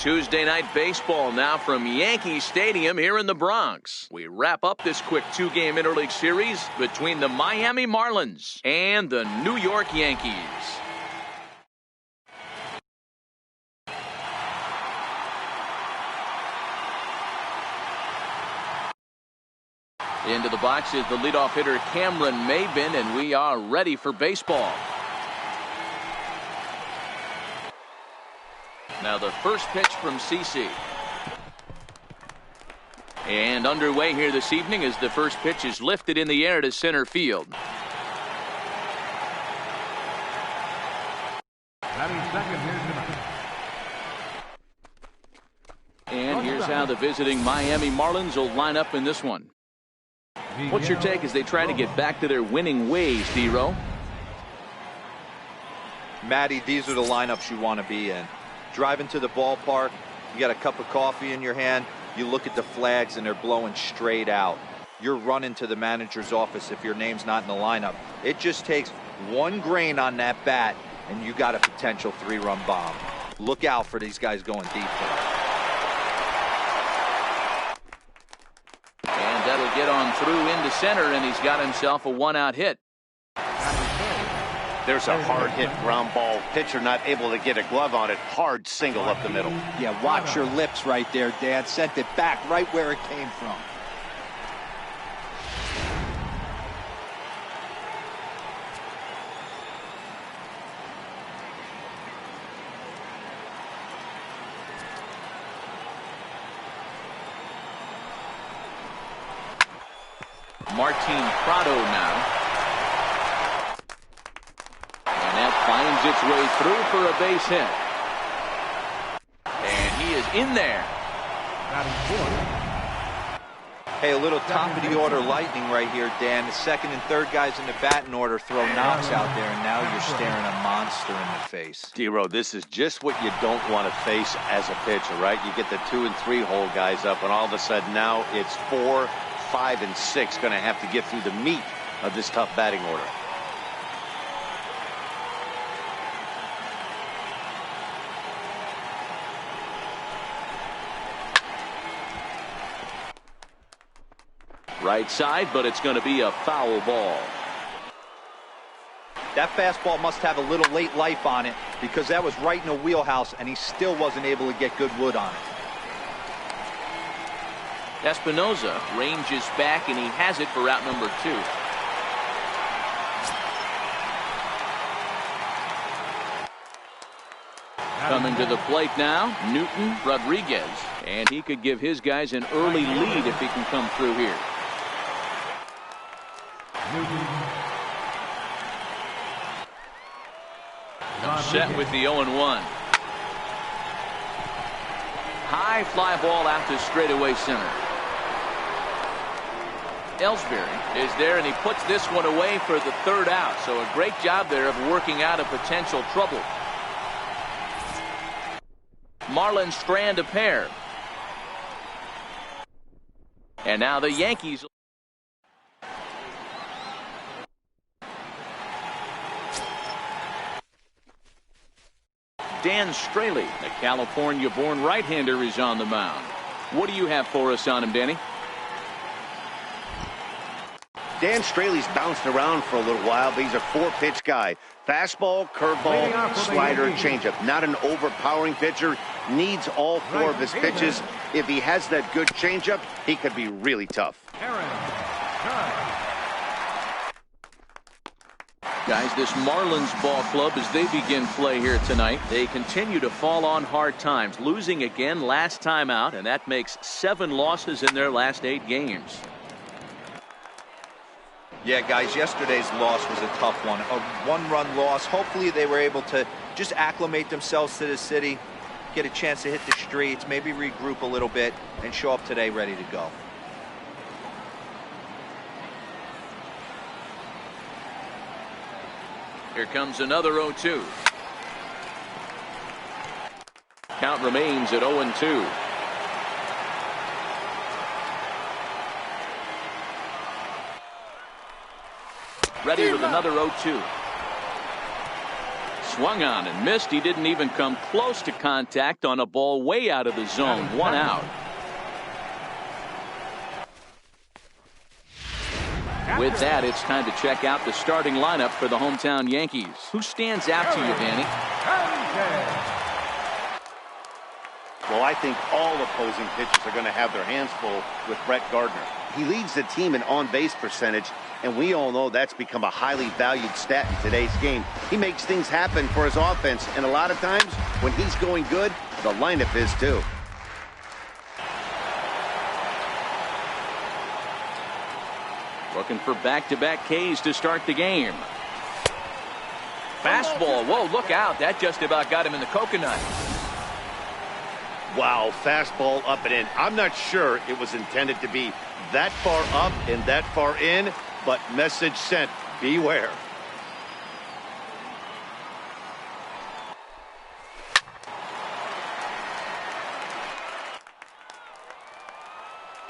Tuesday night baseball now from Yankee Stadium here in the Bronx. We wrap up this quick two-game interleague series between the Miami Marlins and the New York Yankees. Into the box is the leadoff hitter Cameron Maybin, and we are ready for baseball. Now the first pitch from CC. And underway here this evening as the first pitch is lifted in the air to center field. And here's how the visiting Miami Marlins will line up in this one. What's your take as they try to get back to their winning ways, D-Row? Matty, these are the lineups you want to be in. Driving to the ballpark, you got a cup of coffee in your hand, you look at the flags and they're blowing straight out. You're running to the manager's office if your name's not in the lineup. It just takes one grain on that bat and you got a potential three-run bomb. Look out for these guys going deep there. And that'll get on through into center, and he's got himself a one-out hit. There's a hard hit ground ball. Pitcher not able to get a glove on it. Hard single up the middle. Yeah, watch your lips right there, Dan. Sent it back right where it came from. Martin Prado now. Finds its way through for a base hit. And he is in there. Hey, a little top of the order lightning right here, Dan. The second and third guys in the batting order throw knocks out there, and now you're staring a monster in the face. D-Row, this is just what you don't want to face as a pitcher, right? You get the 2 and 3 hole guys up, and all of a sudden now it's 4, 5, and 6 going to have to get through the meat of this tough batting order. Right side, but it's going to be a foul ball. That fastball must have a little late life on it because that was right in the wheelhouse and he still wasn't able to get good wood on it. Espinoza ranges back and he has it for out number 2. Coming to the plate now, Newton Rodriguez, and he could give his guys an early lead if he can come through here. Set with the 0-1. High fly ball out to straightaway center. Ellsbury is there, and he puts this one away for the third out. So a great job there of working out a potential trouble. Marlins strand a pair. And now the Yankees. Dan Straley, the California-born right-hander, is on the mound. What do you have for us on him, Danny? Dan Straley's bounced around for a little while, but he's a 4-pitch guy. Fastball, curveball, slider, changeup. Not an overpowering pitcher. Needs all 4 of his pitches. If he has that good changeup, he could be really tough. Guys, this Marlins ball club, as they begin play here tonight, they continue to fall on hard times, losing again last time out, and that makes 7 losses in their last 8 games. Yeah, guys, yesterday's loss was a tough one. A 1-run loss. Hopefully they were able to just acclimate themselves to the city, get a chance to hit the streets, maybe regroup a little bit, and show up today ready to go. Here comes another 0-2. Count remains at 0-2. Ready with another 0-2. swung on and missed. He didn't even come close to contact on a ball way out of the zone. 1 out. With that, it's time to check out the starting lineup for the hometown Yankees. Who stands out to you, Danny? Well, I think all opposing pitchers are going to have their hands full with Brett Gardner. He leads the team in on-base percentage, and we all know that's become a highly valued stat in today's game. He makes things happen for his offense, and a lot of times, when he's going good, the lineup is too. Looking for back-to-back Ks to start the game. Fastball. Whoa, look out. That just about got him in the coconut. Wow, fastball up and in. I'm not sure it was intended to be that far up and that far in, but message sent. Beware.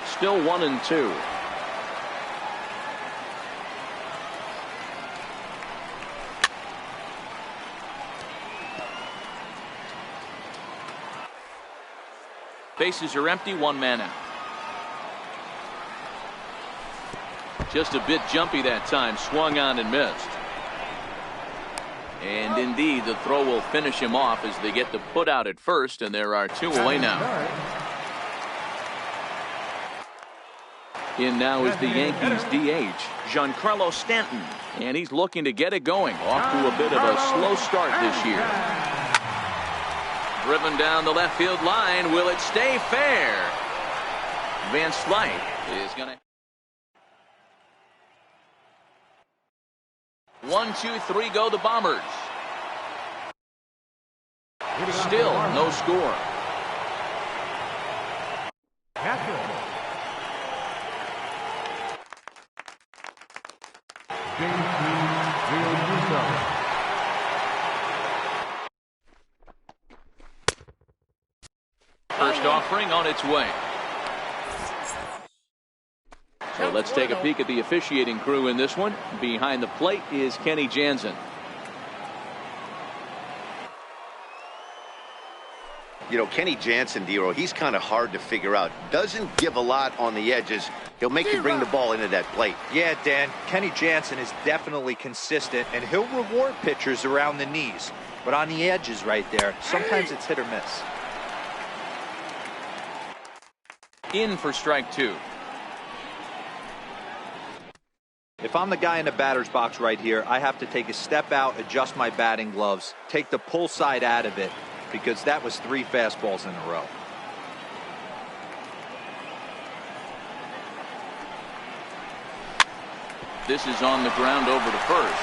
Still 1-2. Bases are empty, 1 man out. Just a bit jumpy that time, swung on and missed. And indeed, the throw will finish him off as they get the put out at first, and there are 2 away now. In now is the Yankees DH, Giancarlo Stanton, and he's looking to get it going. Off to a bit of a slow start this year. Driven down the left field line. Will it stay fair? Van Slyke is going to. 1, 2, 3 go the Bombers. Still no score. First offering on its way. So let's take a peek at the officiating crew in this one. Behind the plate is Kenny Jansen. You know, Kenny Jansen, D-Row, he's kind of hard to figure out. Doesn't give a lot on the edges. He'll make you bring the ball into that plate. Yeah, Dan, Kenny Jansen is definitely consistent, and he'll reward pitchers around the knees. But on the edges right there, sometimes it's hit or miss. In for strike 2. If I'm the guy in the batter's box right here, I have to take a step out, adjust my batting gloves, take the pull side out of it, because that was 3 fastballs in a row. This is on the ground over to first.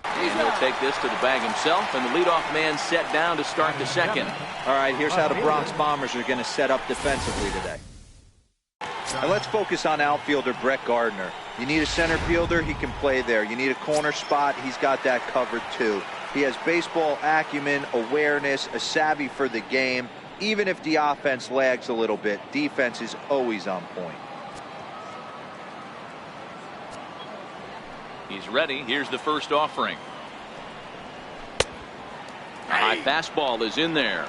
And he'll take this to the bag himself, and the leadoff man set down to start the second. All right, here's how the Bronx Bombers are going to set up defensively today. And let's focus on outfielder Brett Gardner. You need a center fielder, he can play there. You need a corner spot, he's got that covered too. He has baseball acumen, awareness, a savvy for the game. Even if the offense lags a little bit, defense is always on point. He's ready. Here's the first offering. A high fastball is in there.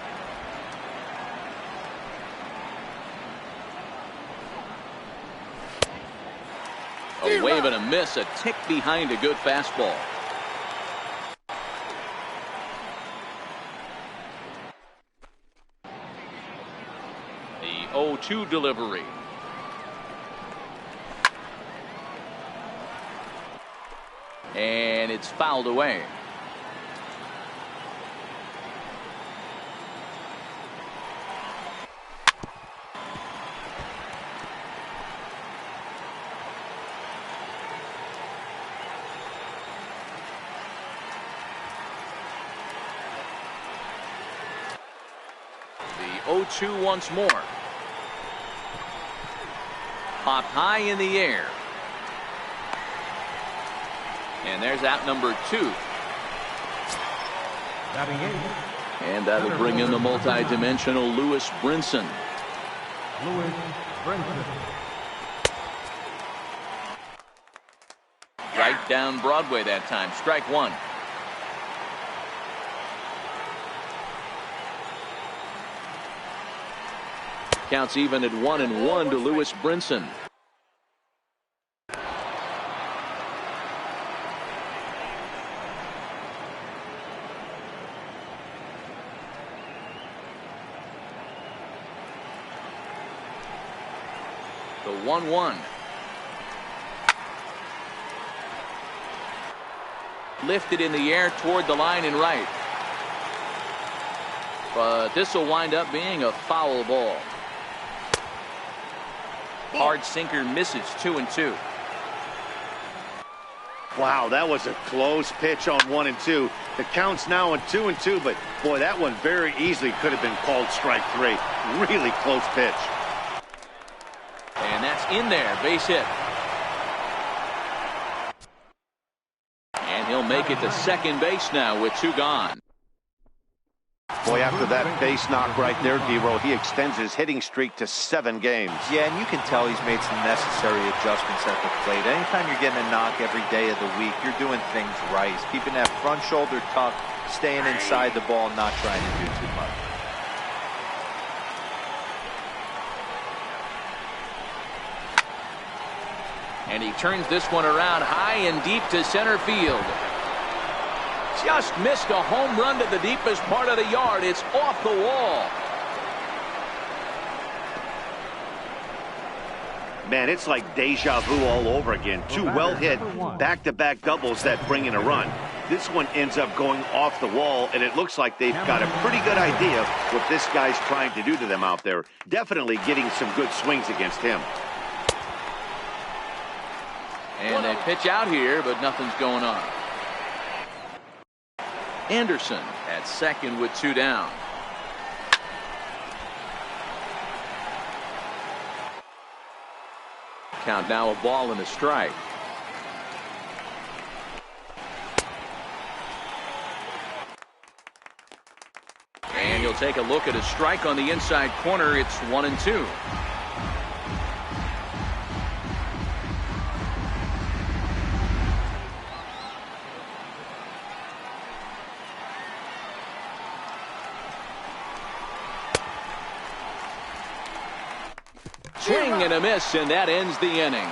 A wave and a miss, a tick behind a good fastball. The 0-2 delivery. And it's fouled away. The 0-2 once more. Popped high in the air. And there's out number 2. And that'll bring in the multi-dimensional Lewis Brinson. Right down Broadway that time. Strike 1. Counts even at 1-1 to Lewis Brinson. The 1-1. Lifted in the air toward the line and right. But this will wind up being a foul ball. Hard sinker misses, 2-2. Wow, that was a close pitch on 1-2. The count's now on 2-2, but boy, that one very easily could have been called strike 3. Really close pitch. And that's in there, base hit. And he'll make it to second base now with 2 gone. Boy, after that base knock right there, D-Row, he extends his hitting streak to 7 games. Yeah, and you can tell he's made some necessary adjustments at the plate. Anytime you're getting a knock every day of the week, you're doing things right. He's keeping that front shoulder tucked, staying inside the ball, not trying to do too much. And he turns this one around high and deep to center field. Just missed a home run to the deepest part of the yard. It's off the wall. Man, it's like deja vu all over again. 2 well-hit, back-to-back doubles that bring in a run. This one ends up going off the wall, and it looks like they've got a pretty good idea what this guy's trying to do to them out there. Definitely getting some good swings against him. And they pitch out here, but nothing's going on. Anderson at second with 2 down. Count now, a ball and a strike. And you'll take a look at a strike on the inside corner. It's 1-2. Swing and a miss, and that ends the inning.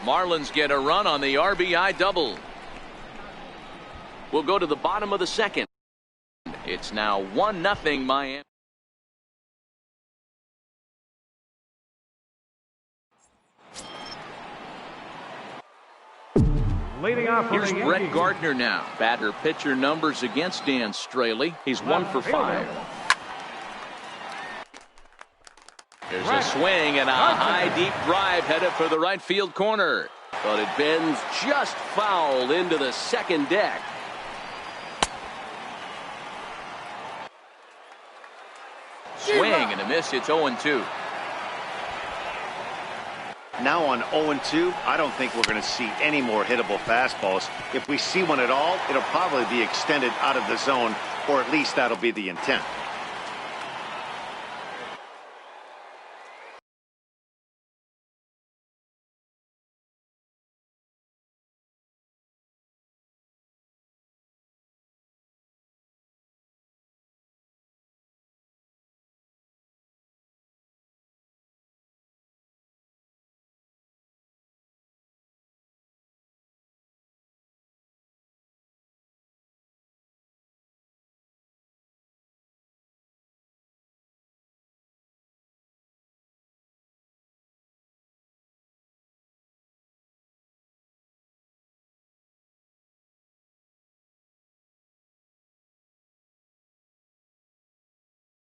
Marlins get a run on the RBI double. We'll go to the bottom of the second. It's now 1-0 Miami. Here's Brett Gardner now. Batter pitcher numbers against Dan Straley. He's 1 for 5. There's a swing and a high deep drive headed for the right field corner. But it bends just foul into the second deck. Swing and a miss. It's 0-2. Now on 0-2, I don't think we're going to see any more hittable fastballs. If we see one at all, it'll probably be extended out of the zone, or at least that'll be the intent.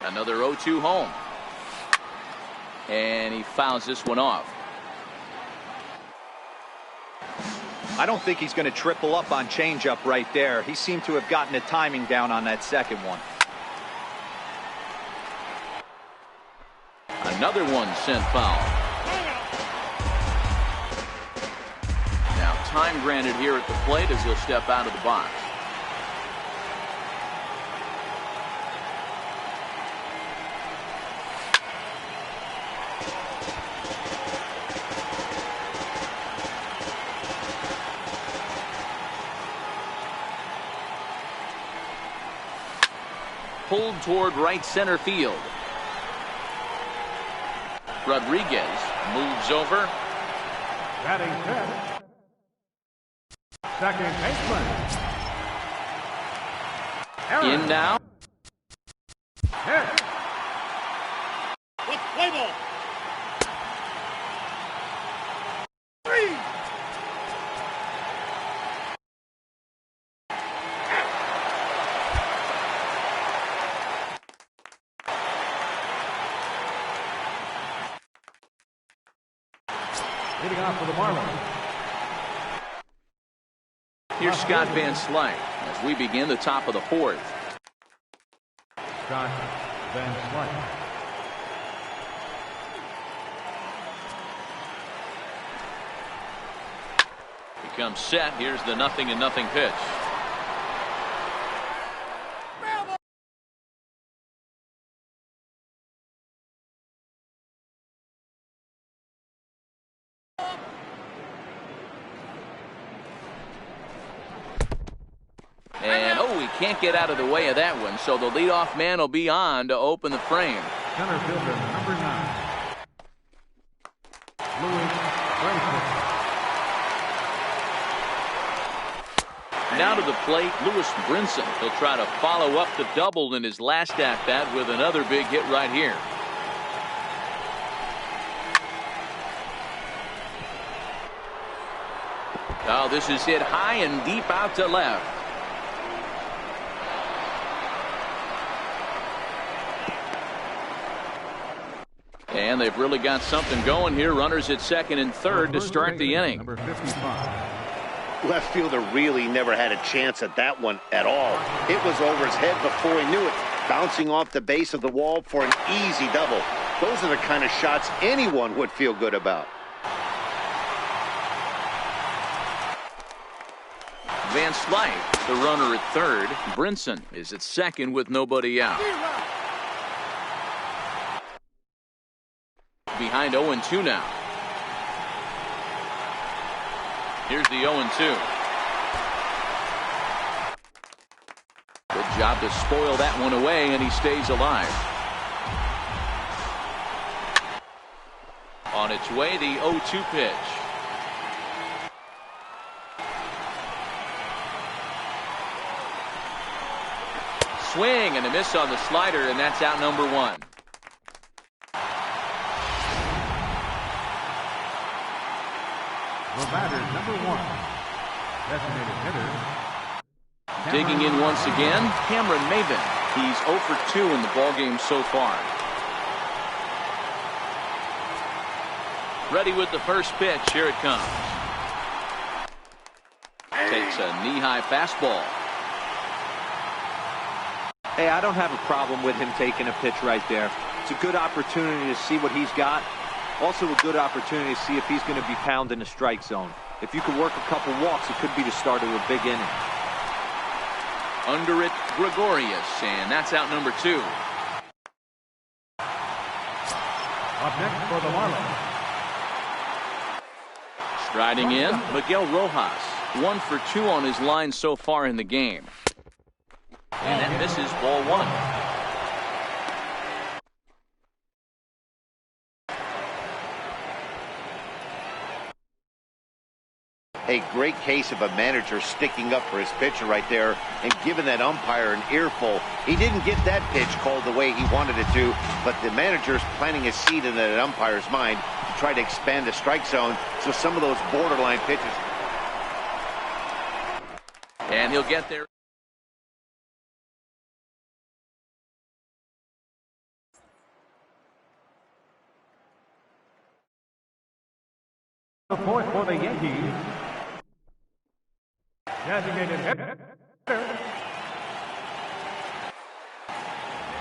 Another 0-2 home. And he fouls this one off. I don't think he's going to triple up on changeup right there. He seemed to have gotten the timing down on that second one. Another one sent foul. Now time granted here at the plate as he'll step out of the box. pulled toward right center field. Rodriguez moves over. Batting fifth, second baseman. In now. Hit. Play ball. Leading off for the Marlins. Here's Scott Van Slyke as we begin the top of the fourth. Scott Van Slyke. Becomes set. Here's the 0-0 pitch. And, oh, he can't get out of the way of that one, so the leadoff man will be on to open the frame. Center fielder, number 9. Louis Brinson. Now to the plate, Louis Brinson. He'll try to follow up the double in his last at-bat with another big hit right here. Oh, this is hit high and deep out to left. And they've really got something going here. Runners at second and third to start the inning. Number 55. Left fielder really never had a chance at that one at all. It was over his head before he knew it, bouncing off the base of the wall for an easy double. Those are the kind of shots anyone would feel good about. Van Slyke, the runner at third. Brinson is at second with nobody out. Behind 0-2 now. Here's the 0-2. Good job to spoil that one away, and he stays alive. On its way, the 0-2 pitch. Swing and a miss on the slider, and that's out number 1. The batter, number 1. Designated hitter. Digging in once again, Cameron Maven. He's 0 for 2 in the ballgame so far. Ready with the first pitch. Here it comes. Takes a knee-high fastball. Hey, I don't have a problem with him taking a pitch right there. It's a good opportunity to see what he's got. Also a good opportunity to see if he's going to be pounding the strike zone. If you could work a couple walks, it could be the start of a big inning. Under it, Gregorius, and that's out number 2. Up next for the Marlins. Striding in, Miguel Rojas. 1 for 2 on his line so far in the game. And that misses, ball 1. A great case of a manager sticking up for his pitcher right there and giving that umpire an earful. He didn't get that pitch called the way he wanted it to, but the manager's planting a seed in that umpire's mind to try to expand the strike zone, so some of those borderline pitches. And he'll get there. The fourth for the Yankees. Designated hitter.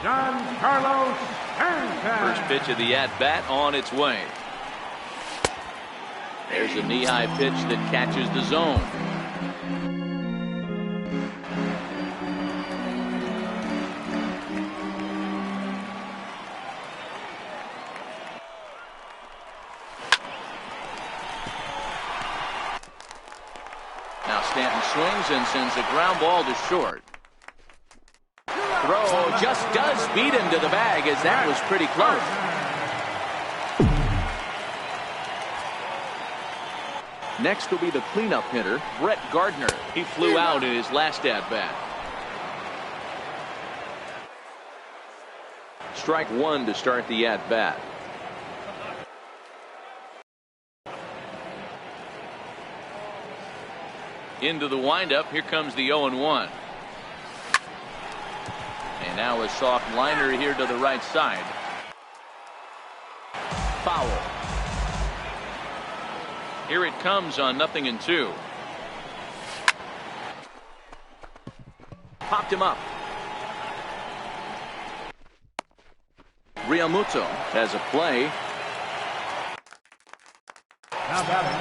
John Carlos Stanton. First pitch of the at-bat on its way. There's a knee-high pitch that catches the zone. Now Stanton swings and sends a ground ball to short. throw just does beat him to the bag, as that was pretty close. Next will be the cleanup hitter, Brett Gardner. He flew out in his last at-bat. Strike one to start the at-bat. Into the windup. Here comes the 0-1. And now a soft liner here to the right side. Foul. Here it comes on 0-2. Popped him up. Realmuto has a play. Now batting,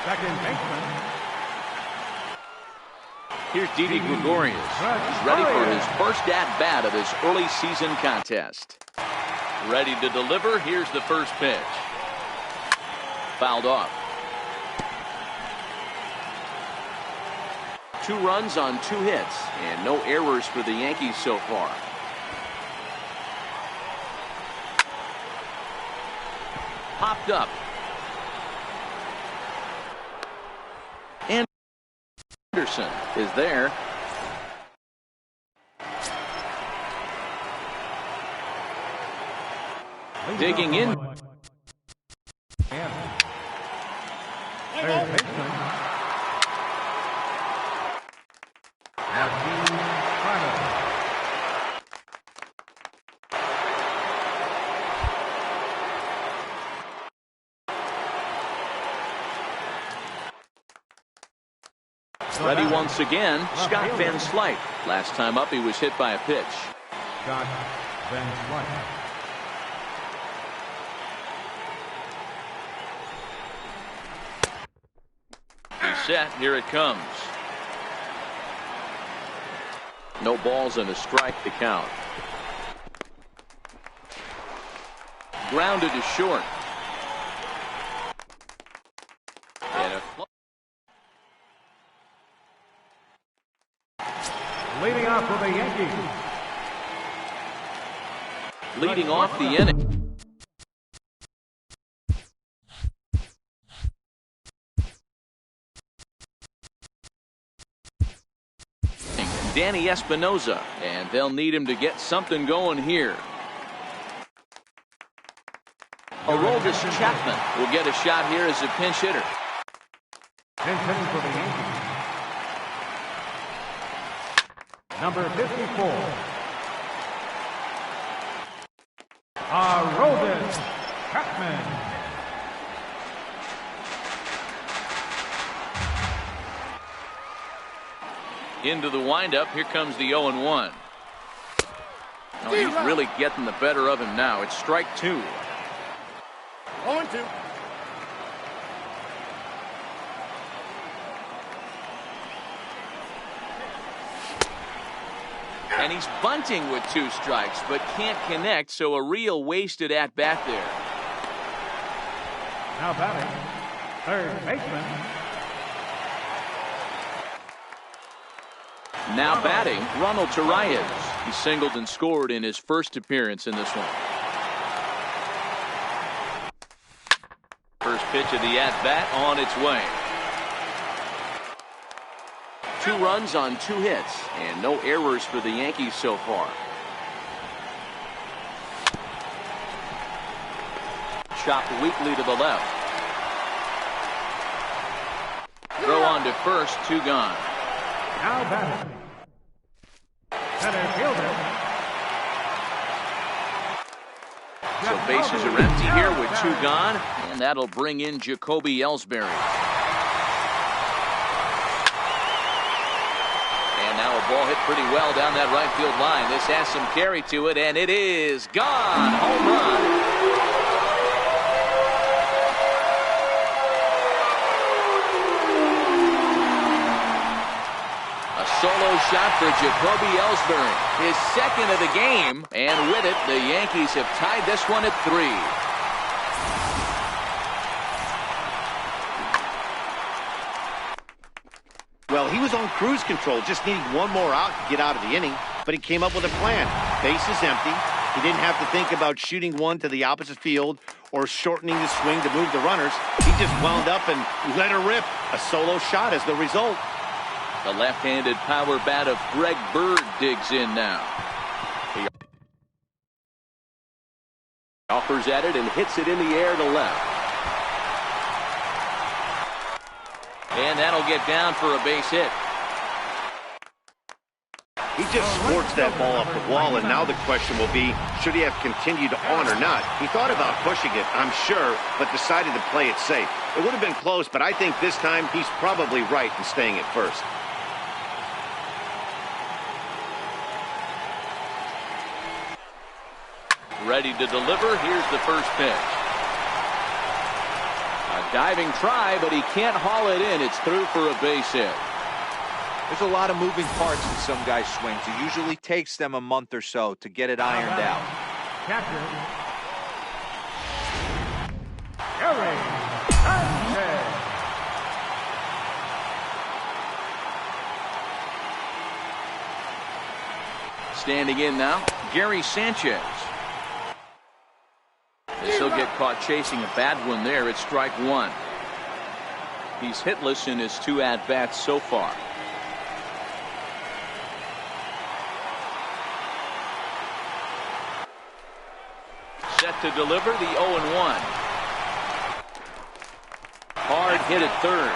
second baseman. Here's Didi Gregorius. He's ready for his first at-bat of his early season contest. Ready to deliver. Here's the first pitch. Fouled off. 2 runs on 2 hits, and no errors for the Yankees so far. Popped up. And Anderson is there. Digging in. Third baseman. Ready once again, Scott Van Slyke. Last time up, he was hit by a pitch. Scott Van Slyke. He's set. Here it comes. No balls and a strike to count. Grounded to short. And a Leading off for the Yankees. leading off the inning. Danny Espinoza, and they'll need him to get something going here. Aroldis Chapman will get a shot here as a pinch hitter. Pinch hitting for the Yankees. Number 54. Aroldis Chapman. Into the windup. Here comes the 0-1. Oh, he's really getting the better of him now. It's strike 2. 0-2. And he's bunting with 2 strikes, but can't connect, so a real wasted at-bat there. Now batting, third baseman. Now batting, Ronald Torreyes. He singled and scored in his first appearance in this one. First pitch of the at-bat on its way. 2 runs on 2 hits, and no errors for the Yankees so far. Chopped weakly to the left. Throw on to first, 2 gone. Now batting, center fielder. So bases are empty here with 2 gone, and that'll bring in Jacoby Ellsbury. And now a ball hit pretty well down that right field line. This has some carry to it, and it is gone. Home run. Solo shot for Jacoby Ellsbury, his second of the game, and with it, the Yankees have tied this one at 3. Well, he was on cruise control, just needing one more out to get out of the inning. but he came up with a plan. Base is empty. He didn't have to think about shooting one to the opposite field or shortening the swing to move the runners. He just wound up and let her rip. A solo shot is the result. The left-handed power bat of Greg Bird digs in now. He offers at it and hits it in the air to left. And that'll get down for a base hit. He just squirts that ball off the wall, and now the question will be, should he have continued on or not? He thought about pushing it, I'm sure, but decided to play it safe. It would have been close, but I think this time he's probably right in staying at first. Ready to deliver. Here's the first pitch. A diving try, but he can't haul it in. It's through for a base hit. There's a lot of moving parts in some guys' swings. It usually takes them a month or so to get it ironed out. Catcher, Gary Sanchez. Standing in now, Gary Sanchez. This will get caught chasing a bad one there. It's strike one. He's hitless in his 2 at-bats so far. Set to deliver the 0-1. Hard hit at third.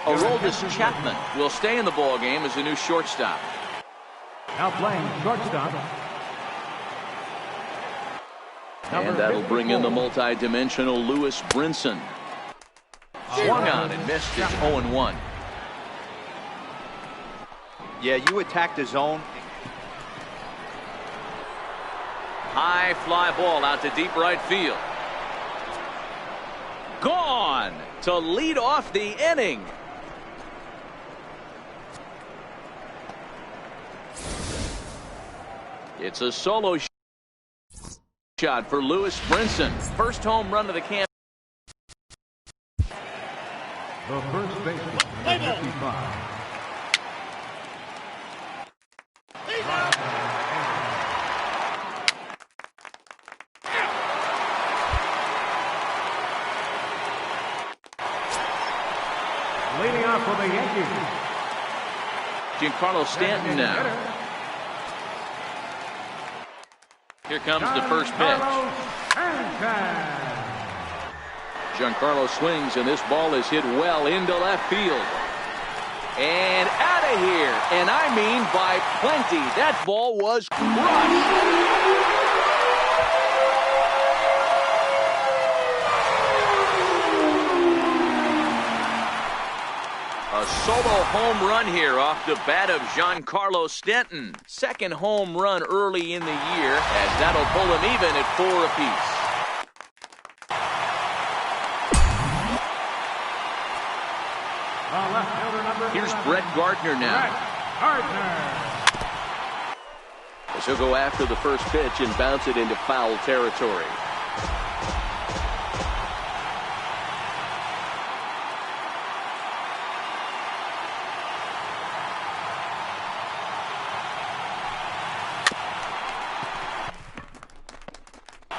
Aroldis Chapman will stay in the ball game as a new shortstop. Now playing shortstop. And that'll bring in the multi-dimensional Lewis Brinson. Swung on and missed. It's 0-1. Yeah, you attack the zone. High fly ball out to deep right field. Gone to lead off the inning. It's a solo shot for Lewis Brinson. First home run of the campaign. The first baseman, number 55. Leading off for the Yankees, Giancarlo Stanton now. Here comes the first pitch. Giancarlo swings, and this ball is hit well into left field. And out of here. And I mean by plenty. That ball was crushed. A solo home run here off the bat of Giancarlo Stanton. Second home run early in the year, as that'll pull him even at 4 apiece. Here's Brett Gardner now. As he'll go after the first pitch and bounce it into foul territory.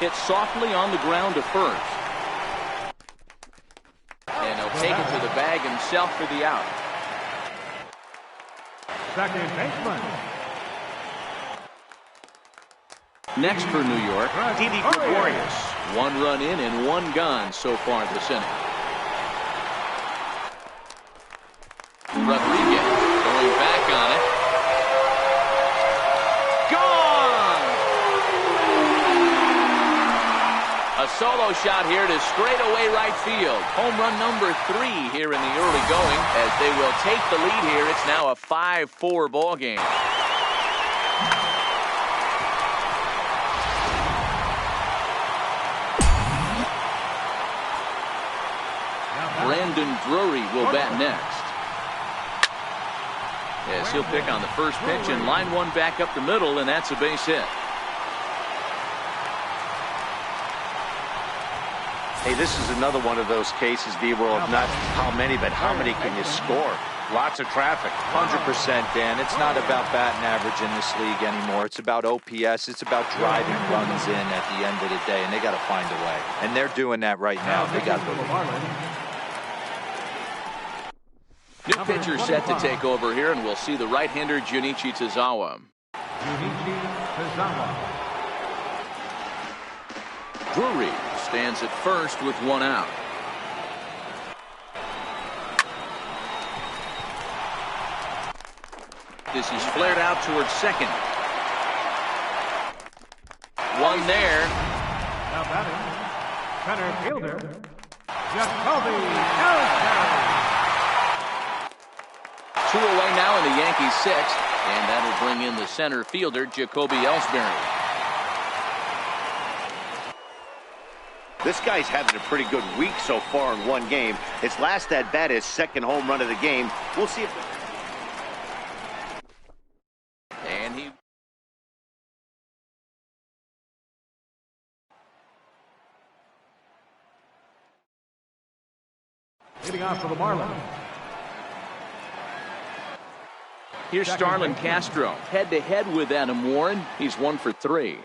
Hit softly on the ground to first. And he'll take it to the bag himself for the out. Second baseman. Next for New York, Didi Gregorius. 1 run in and 1 gone so far this inning. Rodriguez going back on it. A solo shot here to straightaway right field. Home run number 3 here in the early going, as they will take the lead here. It's now a 5-4 ball game. Brandon Drury will bat next. Yes, he'll pick on the first pitch and line one back up the middle, and that's a base hit. Hey, this is another one of those cases, D-World, not how many, but how many can you score? Lots of traffic. 100%, Dan. It's not about batting average in this league anymore. It's about OPS. It's about driving runs in at the end of the day, and they got to find a way. And they're doing that right now. They got the New pitcher set to take over here, and we'll see the right-hander Junichi Tozawa. Drury stands at first with one out. This is flared out towards second. One there. Now batting, center fielder, Jacoby Ellsbury. 2 away now in the Yankees' sixth, and that'll bring in the center fielder Jacoby Ellsbury. This guy's having a pretty good week so far in one game. His last at-bat is second home run of the game. We'll see if... And he... Leading off for the Marlins. Here's Starlin Castro, head-to-head with Adam Warren. He's 1 for 3.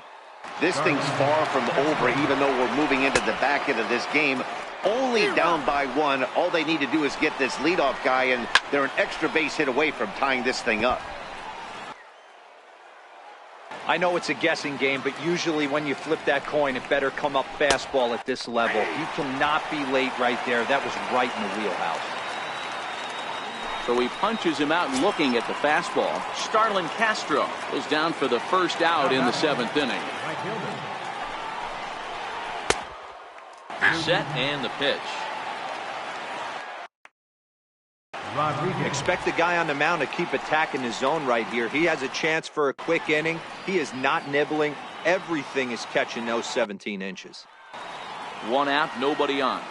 This thing's far from over, even though we're moving into the back end of this game. Only down by 1. All they need to do is get this leadoff guy, and they're an extra base hit away from tying this thing up. I know it's a guessing game, but usually when you flip that coin, it better come up fastball at this level. You cannot be late right there. That was right in the wheelhouse. So he punches him out looking at the fastball. Starlin Castro is down for the first out in the 7th inning. Set and the pitch. Expect the guy on the mound to keep attacking his zone right here. He has a chance for a quick inning. He is not nibbling. Everything is catching those 17 inches. 1 out, nobody on.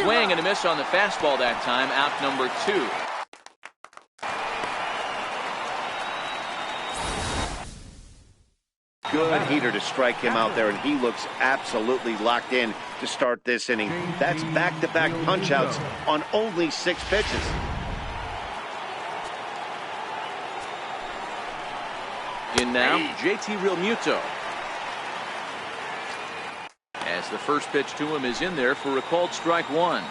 Swing and a miss on the fastball that time. Out number 2. Good heater to strike him out there, and he looks absolutely locked in to start this inning. That's back-to-back punch-outs on only 6 pitches. In now, JT Realmuto. As the first pitch to him is in there for a called strike 1.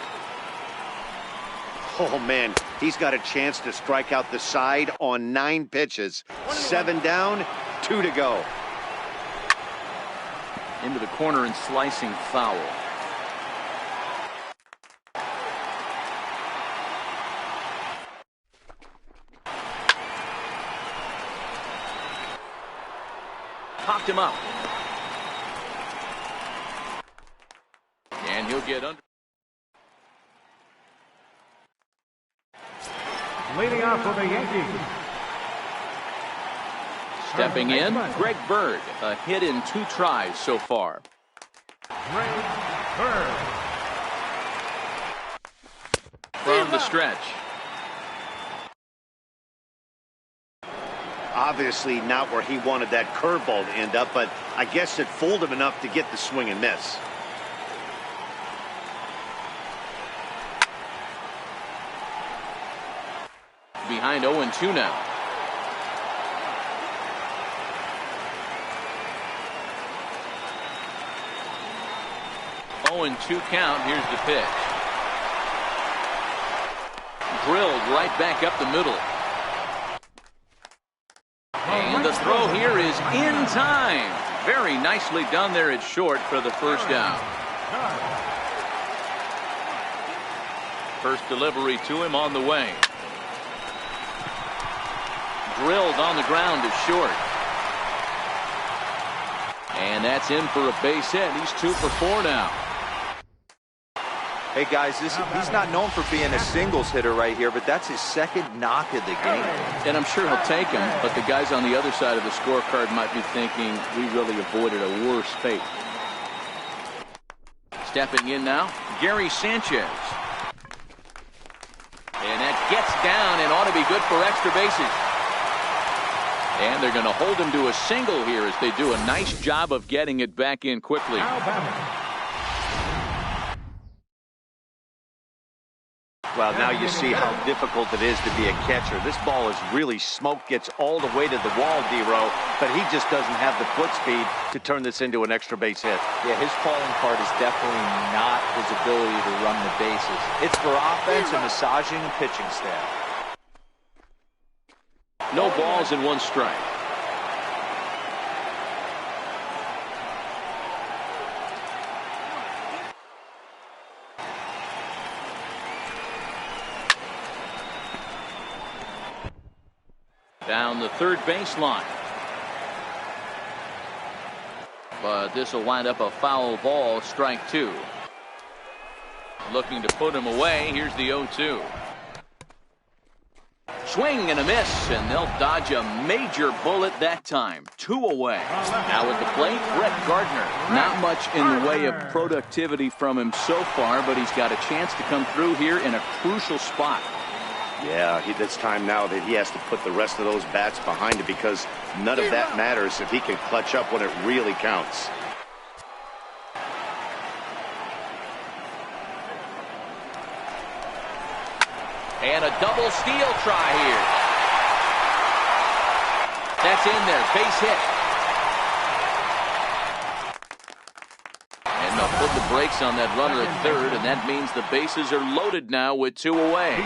Oh, man, he's got a chance to strike out the side on 9 pitches. 7 down, 2 to go. Into the corner and slicing foul. Popped him up. And he'll get under. Leading off for the Yankees. Stepping in, Greg Bird, a hit in 2 tries so far. Greg Bird. From the stretch. Obviously not where he wanted that curveball to end up, but I guess it fooled him enough to get the swing and miss. Behind 0-2 now. 0-2 count. Here's the pitch. Drilled right back up the middle. And the throw here is in time. Very nicely done there at short for the first down. First delivery to him on the way. Drilled on the ground to short. And that's in for a base hit. He's 2 for 4 now. Hey, guys, he's not known for being a singles hitter right here, but that's his 2nd knock of the game. And I'm sure he'll take him, but the guys on the other side of the scorecard might be thinking we really avoided a worse fate. Stepping in now, Gary Sanchez. And that gets down and ought to be good for extra bases. And they're going to hold him to a single here as they do a nice job of getting it back in quickly. Well, now you see how difficult it is to be a catcher. This ball is really smoked, gets all the way to the wall, D-Row, but he just doesn't have the foot speed to turn this into an extra base hit. Yeah, his calling part is definitely not his ability to run the bases. It's for offense and massaging and pitching staff. No balls and 1 strike. Down the third baseline. But this will wind up a foul ball, strike 2. Looking to put him away. Here's the 0-2. Swing and a miss, and they'll dodge a major bullet that time. 2 away. Now at the plate, Brett Gardner. Not much in the way of productivity from him so far, but he's got a chance to come through here in a crucial spot. Yeah, it's time now that he has to put the rest of those bats behind it, because none of that matters if he can clutch up when it really counts. And a double steal try here. That's in there, base hit. And they'll put the brakes on that runner at third, and that means the bases are loaded now with 2 away.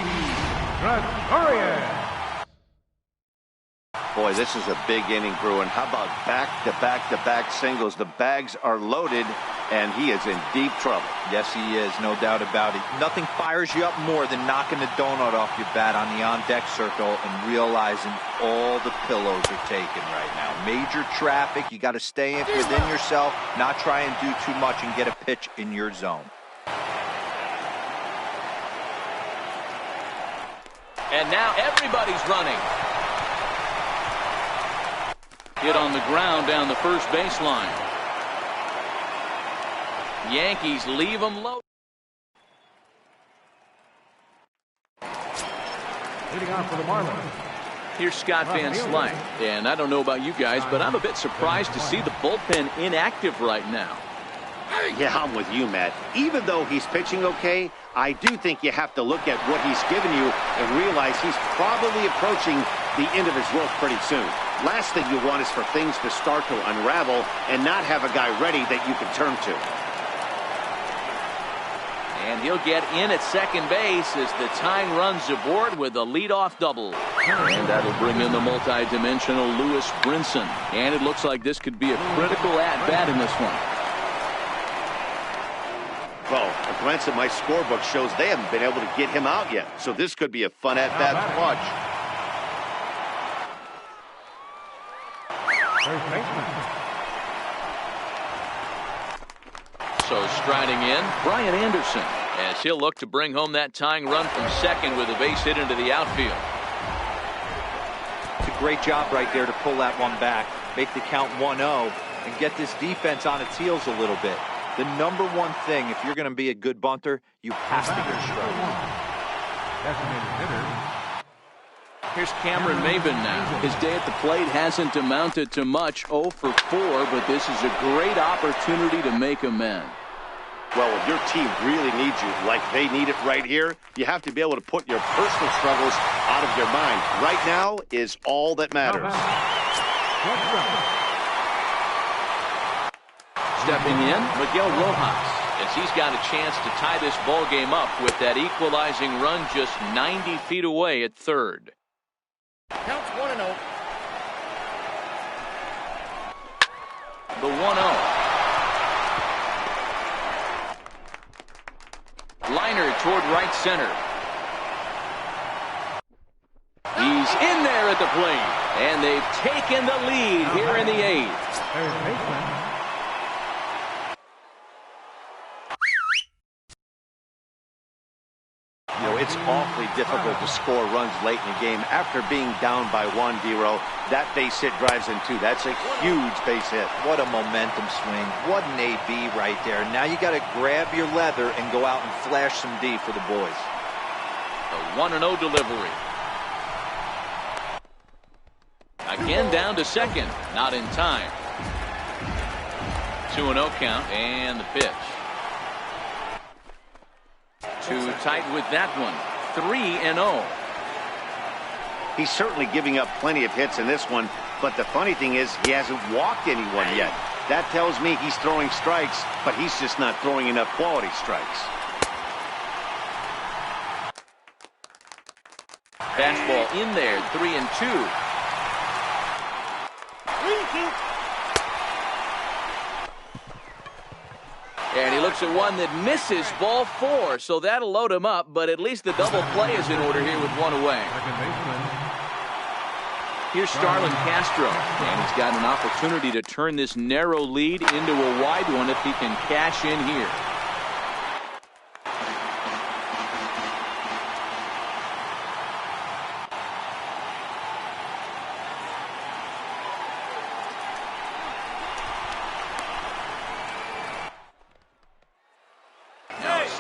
Boy, this is a big inning, Bruin. How about back-to-back-to-back singles? The bags are loaded, and he is in deep trouble. Yes, he is, no doubt about it. Nothing fires you up more than knocking the donut off your bat on the on-deck circle and realizing all the pillows are taken right now. Major traffic, you got to stay within yourself, not try and do too much and get a pitch in your zone. And now everybody's running. Hit on the ground down the first baseline. Yankees leave them low. Leading off for the Marlins. Here's Scott Van Slyke. And I don't know about you guys, but I'm a bit surprised to see the bullpen inactive right now. Yeah, I'm with you, Matt. Even though he's pitching okay, I do think you have to look at what he's given you and realize he's probably approaching the end of his rope pretty soon. Last thing you want is for things to start to unravel and not have a guy ready that you can turn to. And he'll get in at second base as the tying runs aboard with a leadoff double. And that'll bring in the multi-dimensional Lewis Brinson. And it looks like this could be a critical at-bat in this one. Well, a glance at my scorebook shows they haven't been able to get him out yet. So this could be a fun at-bat to watch. So striding in, Brian Anderson, as he'll look to bring home that tying run from second with a base hit into the outfield. It's a great job right there to pull that one back, make the count 1-0, and get this defense on its heels a little bit. The number one thing, if you're going to be a good bunter, you have to get strikes. Here's Cameron Maybin now. His day at the plate hasn't amounted to much, 0 for 4, but this is a great opportunity to make amends. Well, if your team really needs you like they need it right here, you have to be able to put your personal struggles out of your mind. Right now is all that matters. Stepping in, Miguel Rojas, as he's got a chance to tie this ball game up with that equalizing run just 90 feet away at third. Counts 1-0. The 1-0. Liner toward right center. He's in there at the plate, and they've taken the lead here in the 8th. You know, it's awfully difficult to score runs late in the game after being down by 1, D-Row. That base hit drives in 2. That's a huge base hit. What a momentum swing. What an AB right there. Now you got to grab your leather and go out and flash some D for the boys. The 1-0 delivery. Again down to second. Not in time. 2-0 count and the pitch. Too tight with that one. 3-0. He's certainly giving up plenty of hits in this one, but the funny thing is he hasn't walked anyone yet. That tells me he's throwing strikes, but he's just not throwing enough quality strikes. Fastball in there, 3-2. And he looks at one that misses, ball 4, so that'll load him up, but at least the double play is in order here with one away. Here's Starlin Castro, and he's got an opportunity to turn this narrow lead into a wide one if he can cash in here.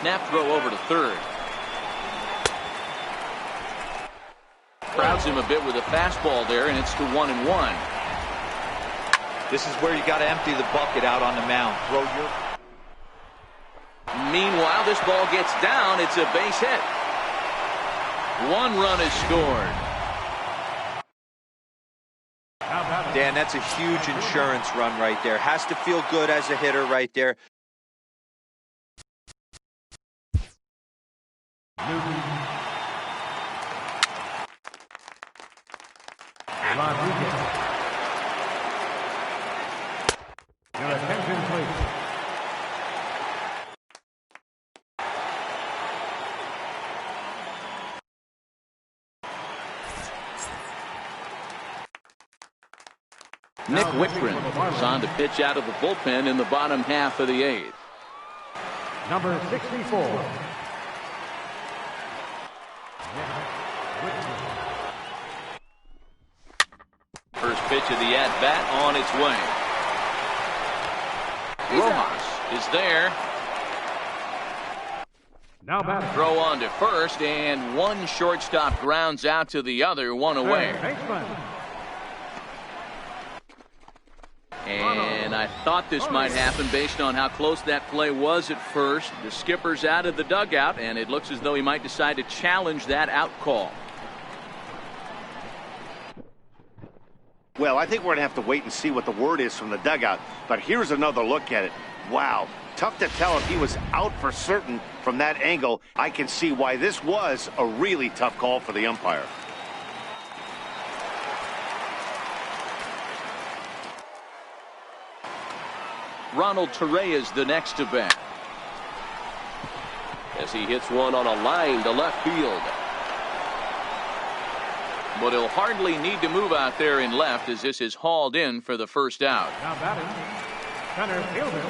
Snap throw over to third. Crowds him a bit with a fastball there, and it's to 1-1. This is where you got to empty the bucket out on the mound. Throw your... Meanwhile, this ball gets down. It's a base hit. 1 run is scored. Dan, that's a huge insurance run right there. Has to feel good as a hitter right there. Your attention, please. Nick Wickren is on to pitch out of the bullpen in the bottom half of the 8th. Number 64. First pitch of the at-bat on its way. Rojas is there. Now batting. Throw on to first, and one shortstop grounds out to the other, 1 away. And I thought this might happen based on how close that play was at first. The skipper's out of the dugout, and it looks as though he might decide to challenge that out call. Well, I think we're going to have to wait and see what the word is from the dugout. But here's another look at it. Wow. Tough to tell if he was out for certain from that angle. I can see why this was a really tough call for the umpire. Ronald Torre is the next to bat, as he hits one on a line to left field. But he'll hardly need to move out there in left, as this is hauled in for the first out. Now batting, center fielder,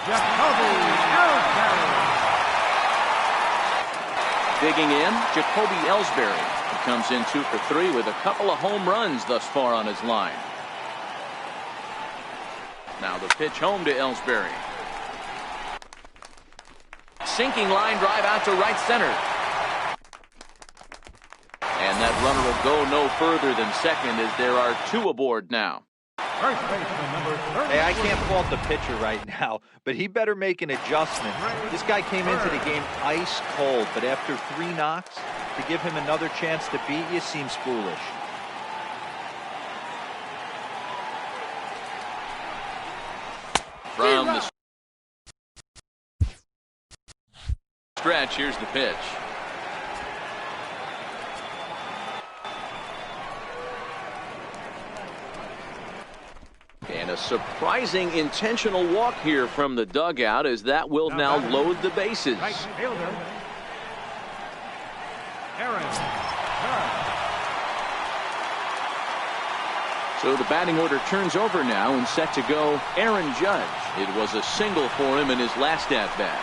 Jacoby Ellsbury. Digging in, Jacoby Ellsbury. He comes in 2 for 3 with a couple of home runs thus far on his line. Now the pitch home to Ellsbury. Sinking line drive out to right center. And that runner will go no further than second, as there are 2 aboard now. First baseman number 30. Hey, I can't fault the pitcher right now, but he better make an adjustment. This guy came into the game ice cold, but after 3 knocks, to give him another chance to beat you seems foolish. From the stretch, here's the pitch. And a surprising intentional walk here from the dugout, as that will now load the bases. Right fielder, Aaron. So the batting order turns over now, and set to go Aaron Judge. It was a single for him in his last at-bat.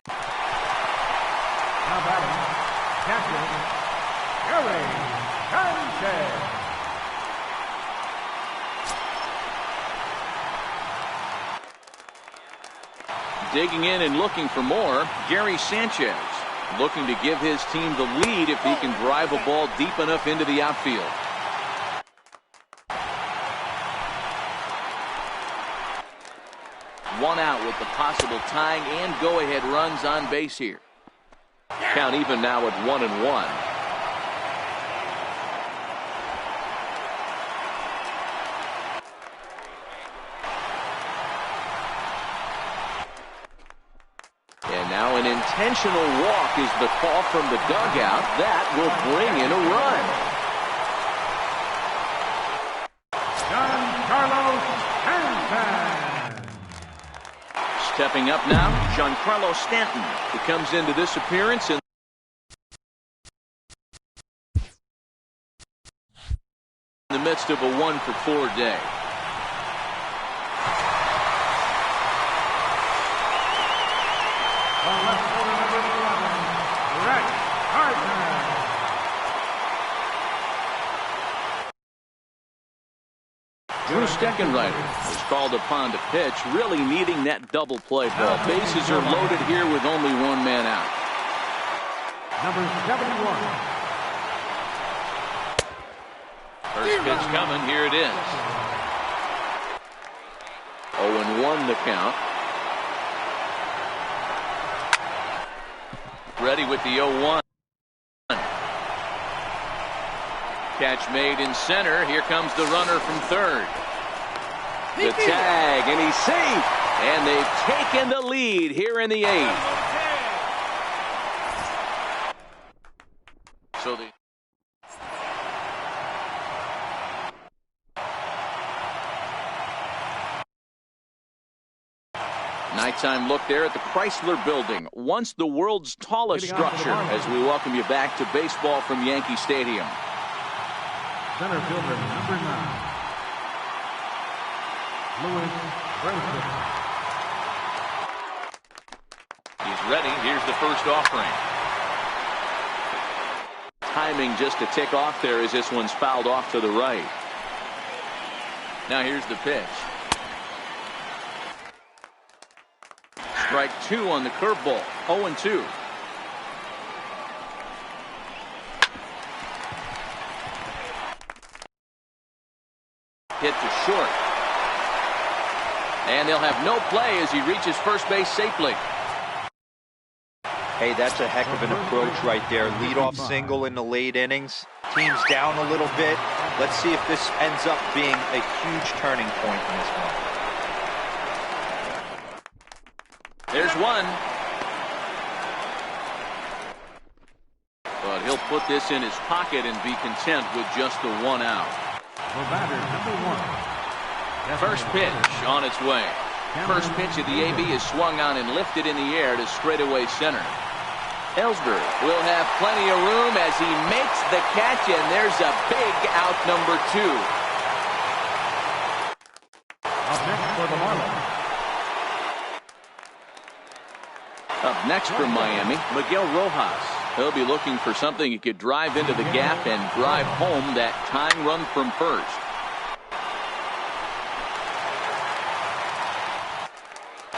Now batting, catcher, Aaron Sanchez. Digging in and looking for more, Gary Sanchez. Looking to give his team the lead if he can drive a ball deep enough into the outfield. One out with the possible tying and go-ahead runs on base here. Count even now at 1-1. And now an intentional walk is the call from the dugout. That will bring in a run. Stepping up now, Giancarlo Stanton, who comes into this appearance in the midst of a 1-for-4 day. Drew Steckenrider was called upon to pitch, really needing that double play ball. Bases are loaded here with only one man out. Number 71. First pitch coming. Here it is. 0-1 the count. Ready with the 0-1. Catch made in center. Here comes the runner from third. The tag, and he's safe. And they've taken the lead here in the 8th. So the nighttime look there at the Chrysler Building, once the world's tallest structure, as we welcome you back to baseball from Yankee Stadium. Center fielder, number 9. Louis Brinson. He's ready. Here's the first offering. Timing just a tick off there as this one's fouled off to the right. Now here's the pitch. Strike 2 on the curveball. 0-2. Hit to short. And they'll have no play as he reaches first base safely. Hey, that's a heck of an approach right there. Leadoff single in the late innings. Team's down a little bit. Let's see if this ends up being a huge turning point in this one. There's one. But he'll put this in his pocket and be content with just the 1 out. For batter, number 1. First pitch on its way. First pitch of the AB is swung on and lifted in the air to straightaway center. Ellsbury will have plenty of room as he makes the catch, and there's a big out, number 2. Up next for the Marlins. Up next from Miami, Miguel Rojas. He'll be looking for something he could drive into the gap and drive home that tying run from first.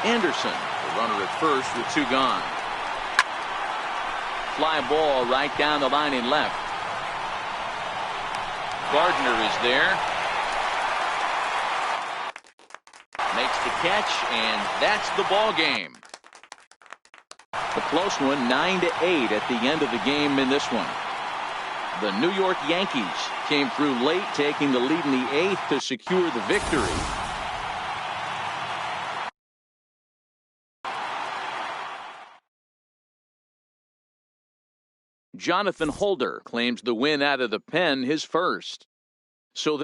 Anderson, the runner at first with 2 gone. Fly ball right down the line in left. Gardner is there. Makes the catch, and that's the ball game. A close one, 9-8 at the end of the game in this one. The New York Yankees came through late, taking the lead in the 8th to secure the victory. Jonathan Holder claims the win out of the pen, his first. So